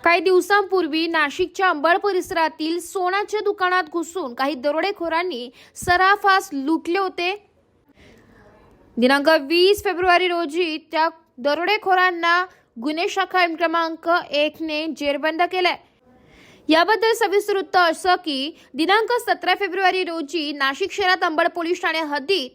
काही दिवसांपूर्वी नाशिकच्या अंबड परिसरातील सोन्याच्या दुकानात घुसून काही दरोडेखोरांनी सराफास लुटले होते। दिनांक 20 फेब्रुवारी रोजी त्या दरोडेखोरांना गुन्हे शाखा क्रमांक 1 ने जेरबंद केले। याबद्दल सविस्तर वृत्त असं की दिनांक 17 फेब्रुवारी रोजी नाशिक शहरात अंबड पोलीस ठाणे हद्दीत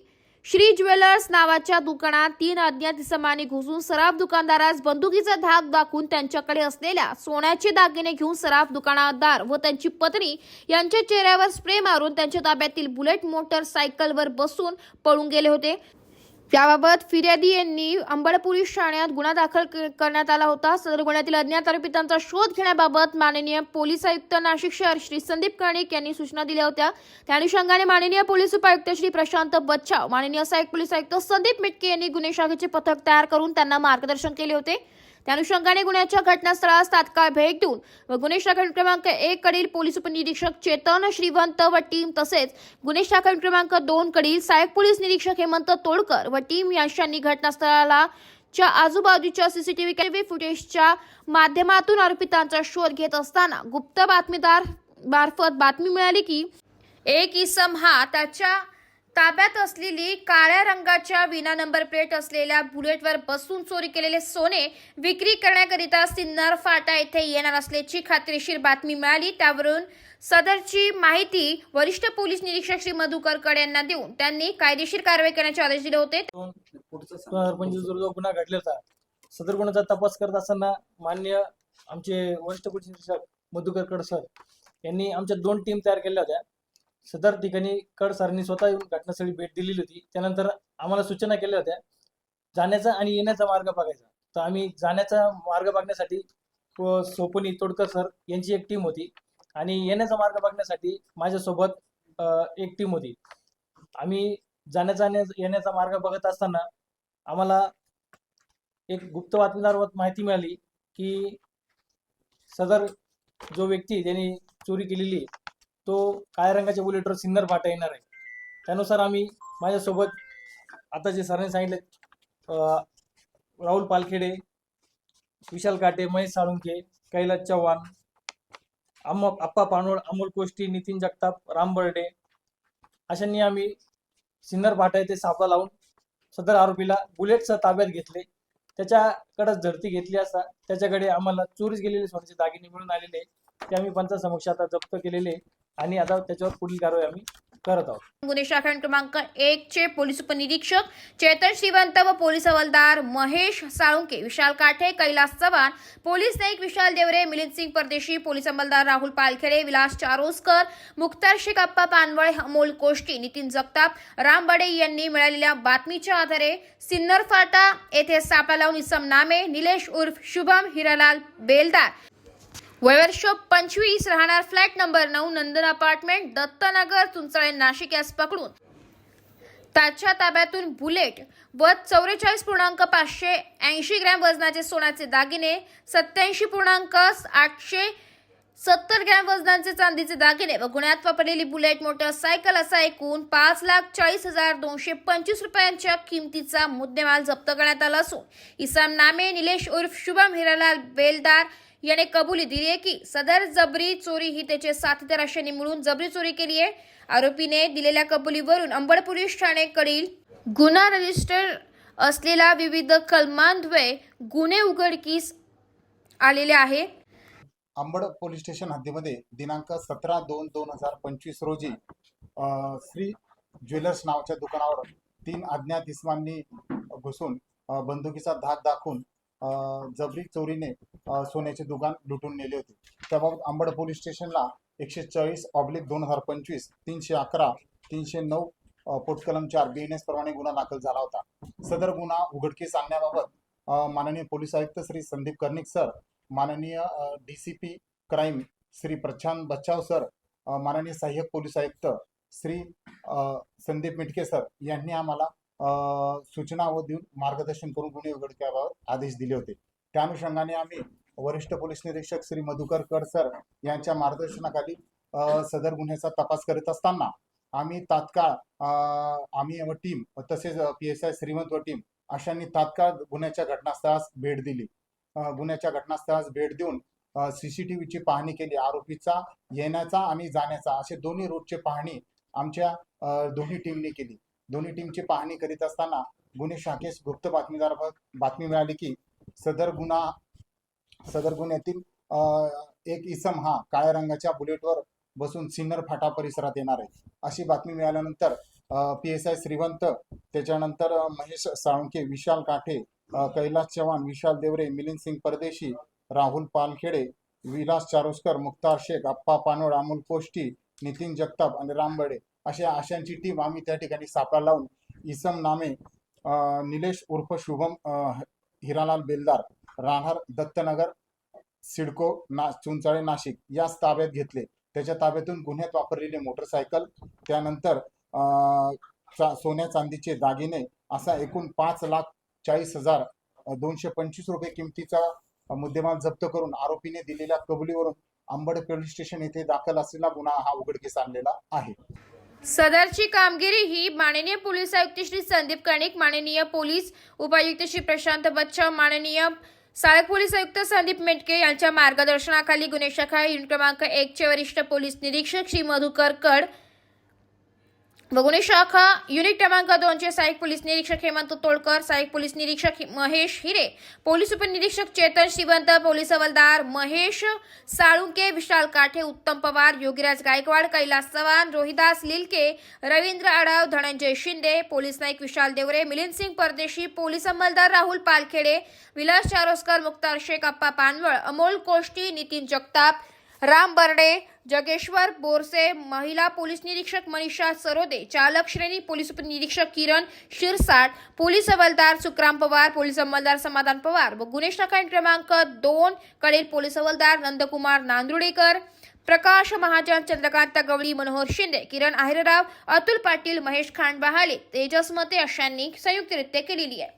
श्री ज्वेलर्स नावाच्या दुकानात 3 अज्ञात इसमांनी घुसून सराफ दुकानदारास बंदुकीचा धाक दाखवून त्यांच्याकडे असलेल्या सोन्याचे दागिने घेऊन सराफ दुकानदार व त्यांची पत्नी यांच्या चेहऱ्यावर स्प्रे मारून त्यांच्या ताब्यातील बुलेट मोटरसायकलवर बसून पळून गेले होते। त्याबाबत फिर्यादी यांनी अंबड पोलीस ठाण्यात गुन्हा दाखल करण्यात आला होता। सदर गुन्ह्यातील अज्ञात आरोपितांचा शोध घेण्याबाबत माननीय पोलीस आयुक्त नाशिक शहर श्री संदीप कर्णिक यांनी सूचना दिल्या होत्या। त्या अनुषंगाने माननीय पोलीस उपायुक्त श्री प्रशांत बच्चाव, माननीय सहाय्यक पोलीस आयुक्त संदीप मिटके यांनी गुन्हे शाखेचे पथक तयार करून त्यांना मार्गदर्शन केले होते। त्या अनुषंगाने गुन्ह्याच्या घटनास्थळास तात्काळ भेट देऊन व गुन्हे शाखा क्रमांक 1 कडील पोलीस उपनिरीक्षक चेतन श्रीवंत व टीम तसेच गुन्हे शाखा क्रमांक 2 कडील सहाय्यक पोलीस निरीक्षक हेमंत तोडकर व टीम यांनी घटनास्थळाला च्या आजूबाजूच्या सीसीटीव्ही फुटेजच्या माध्यमातून आरोपितांचा शोध घेत असताना गुप्त बातमीदार मार्फत बातमी मिळाली की एक इसम हा त्याच्या ताब्यात असलेली काळ्या रंगाच्या विना नंबर प्लेट असलेल्या बुलेटवर बसून चोरी केलेले सोने विक्री करण्याकरिता सिन्नर फाटा येथे येणार असल्याची खात्रीशीर बातमी मिळाली। त्यावरून सदरची माहिती वरिष्ठ पोलीस निरीक्षक श्री मधुकर यांना देऊन त्यांनी कायदेशीर कारवाई करण्याचे आदेश दिले होते। जो गुन्हा घडला होता सदर गुन्ह्याचा तपास करत असताना माननीय आमचे वरिष्ठ पोलीस निरीक्षक मधुकर सर यांनी आमच्या 2 टीम तयार केल्या होत्या। सदर ठिकाणी सरांनी स्वतः येऊन घटनास्थळी भेट दिलेली होती। त्यानंतर आम्हाला सूचना केल्या होत्या जाण्याचा आणि येण्याचा मार्ग बघायचा। तर आम्ही जाण्याचा मार्ग बघण्यासाठी सोपनी तोडकर सर यांची एक टीम होती आणि येण्याचा मार्ग बघण्यासाठी माझ्यासोबत एक टीम होती। आम्ही जाण्याचा आणि येण्याचा मार्ग बघत असताना आम्हाला एक गुप्त बातमीदारावर माहिती मिळाली की सदर जो व्यक्ती ज्यांनी चोरी केलेली तो काळ्या रंगाच्या बुलेटवर सिन्नर फाटा येणार आहे। त्यानुसार आम्ही माझ्यासोबत आता जे सरांनी सांगितले राहुल पालखेडे, विशाल काटे, महेश साळुंखे, कैलास चव्हाण, अप्पा पानोळ, अमोल कोष्टी, नितीन जगताप, राम बर्डे अशांनी आम्ही सिन्नर फाटा येथे सापळा लावून सदर आरोपीला बुलेटसह ताब्यात घेतले। त्याच्याकडे झडती घेतली असता त्याच्याकडे आम्हाला चोरीस गेलेले सोन्याचे दागिने मिळून आलेले ते आम्ही पंचासमक्ष आता जप्त केलेले आणि आता त्याच्यावर पुढील कारवाई आम्ही करत आहोत। गुन्हे शाखा क्रमांक 1 चे पोलीस उपनिरीक्षक चेतन श्रीवंत व पोलीस हवालदार महेश साळुंके, विशाल काठे, कैलास चव्हाण, पोलीस नाईक विशाल देवरे, मिलिंद सिंग परदेशी, पोलीस अंमलदार राहुल पालखेडे, विलास चारोस्कर, मुख्तार शेख, अप्पा पानवळे, अमोल कोष्टी, नितीन जगताप, राम बडे यांनी मिळालेल्या बातमीच्या आधारे सिन्नर फाटा येथे सापळा लावून इसम नामे निलेश उर्फ शुभम हिरालाल बेलदार, वयवर्ष 25, राहणार flat number 9, Nandan apartment, Dattanagar, तुंचळे, नाशिक यास पकडून त्याच्या ताब्यातून बुलेट व 44.580 ग्रॅम वजनाचे सोन्याचे दागिने, 87.870 ग्रॅम वजनाचे चांदीचे दागिने व गुन्ह्यात वापरलेली बुलेट मोटरसायकल असा एकूण 5,40,225 रुपयांच्या किमतीचा मुद्देमाल जप्त करण्यात आला असून इसम नामे निलेश उर्फ शुभम हिरालाल बेलदार याने कबुली दिली आहे की सदर जबरी चोरी ही त्याचे साथीदार अशांनी मिळून जबरी चोरी केली आहे। आरोपीने दिलेल्या कबुलीवरून अंबड पोलीस ठाणेकडील गुन्हा रजिस्टर असलेला विविध कलमांद्वये गुन्हे उघडकीस आलेले आहे। अंबड पोलीस स्टेशन हद्दीमध्ये दिनांक 17/2/2025 रोजी श्री ज्वेलर्स नावाच्या दुकानावर 3 अज्ञात इसमांनी घुसून बंदुकीचा धाक दाखवून जबरी चोरीने सोन्याचे दुकान लुटून नेले होते। त्याबाबत अंबड पोलीस स्टेशनला 140/2025, 311, 309 पोटकलम 4 BNS प्रमाणे गुन्हा दाखल झाला होता। सदर गुन्हा उघडकीस आणण्याबाबत माननीय पोलीस आयुक्त श्री संदीप कर्णिक सर, माननीय DCP क्राईम श्री प्रशांत बच्चाव सर, माननीय सहाय्यक पोलीस आयुक्त श्री संदीप मिटके सर यांनी आम्हाला सूचना व देऊन मार्गदर्शन करून गुन्हे उघडकीबाबत आदेश दिले होते। त्या अनुषंगाने आम्ही वरिष्ठ पोलीस निरीक्षक श्री मधुकर सर यांच्या मार्गदर्शनाखाली सदर गुन्ह्याचा तपास करीत असताना आम्ही तात्काळ आम्ही व टीम तसेच PSI श्रीमंत व टीम अशांनी तात्काळ गुन्ह्याच्या घटनास्थळास भेट दिली। गुन्ह्याच्या घटनास्थळास भेट देऊन CCTVची पाहणी केली. आरोपीचा येण्याचा आणि जाण्याचा असे दोन्ही रूटची पाहणी आमच्या दोन्ही टीमने केली. दोन्ही टीमची पाहणी करीत असताना गुन्हे शाखेस गुप्त बातमी मिळाली की सदर गुन्ह्यातील एक इसम हा काळ्या रंगाच्या बुलेटवर बसून सिन्नर फाटा परिसरात येणार आहे. अशी बातमी मिळाल्यानंतर PSI श्रीवंत, त्याच्यानंतर महेश साळुंखे, विशाल काठे, कैलास चव्हाण, विशाल देवरे, मिलिंद सिंग परदेशी, राहुल पालखेडे, विलास चारोस्कर, मुख्तार शेख, अप्पा पानोड, अमोल कोष्टी, नितीन जगताप आणि रामबडे अशांची टीम आम्ही त्या ठिकाणी सापळा लावून इसम नामे निलेश उर्फ शुभम हिरालाल बेलदार, राहणार दत्तनगर, सिडको चुंचाळे नाशिक याच ताब्यात घेतले. त्याच्या ताब्यातून गुन्ह्यात वापरलेली मोटरसायकल, त्यानंतर सोन्या चांदीचे दागिने असा एकूण 5,40,225 रुपये किमतीचा मुद्देमाल जप्त करून आरोपीने दिलेल्या कबुलीवरून अंबड पोलीस स्टेशन येथे दाखल असलेला गुन्हा हा उघडकीस आणलेला आहे. सदरची कामगिरी ही माननीय पोलीस आयुक्त श्री संदीप कर्णिक, माननीय पोलीस उपायुक्त श्री प्रशांत बच्चन, माननीय सहाय्यक पोलीस आयुक्त संदीप मेटके यांच्या मार्गदर्शनाखाली गुन्हे शाखा युनिट क्रमांक 1 चे वरिष्ठ पोलीस निरीक्षक श्री मधुकर कड व गुन्हे शाखा युनिट क्रमांक 2 चे सहाय्यक पोलीस निरीक्षक हेमंत तोडकर, सहाय्यक पोलीस निरीक्षक महेश हिरे, पोलीस उपनिरीक्षक चेतन श्रीवंत, पोलीस हवालदार महेश साळुंके, विशाल काठे, उत्तम पवार, योगीराज गायकवाड, कैलास चव्हाण, रोहिदास लिलके, रवींद्र आडाव, धनंजय शिंदे, पोलीस नाईक विशाल देवरे, मिलिंद सिंग परदेशी, पोलीस अंमलदार राहुल पालखेडे, विलास चारोस्कर, मुख्तार शेख, अप्पा पानवळ, अमोल कोष्टी, नितीन जगताप, राम बर्डे, जगेश्वर बोरसे, महिला पोलीस निरीक्षक मनीषा सरोदे, चालक श्रेणी पोलीस उपनिरीक्षक किरण शिरसाट, पोलीस हवालदार सुखराम पवार, पोलीस अंमलदार समाधान पवार व गुन्हे शाखा क्रमांक 2 कडील पोलीस हवालदार नंदकुमार नांदुडेकर, प्रकाश महाजन, चंद्रकांत गवळी, मनोहर शिंदे, किरण आहेरराव, अतुल पाटील, महेश खांडबहाले, तेजस मते अशांनी संयुक्तरित्या केलेली आहे.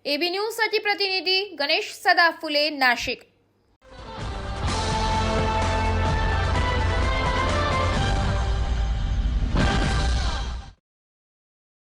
AB न्यूज साठी प्रतिनिधी गणेश सदाफुले, नाशिक.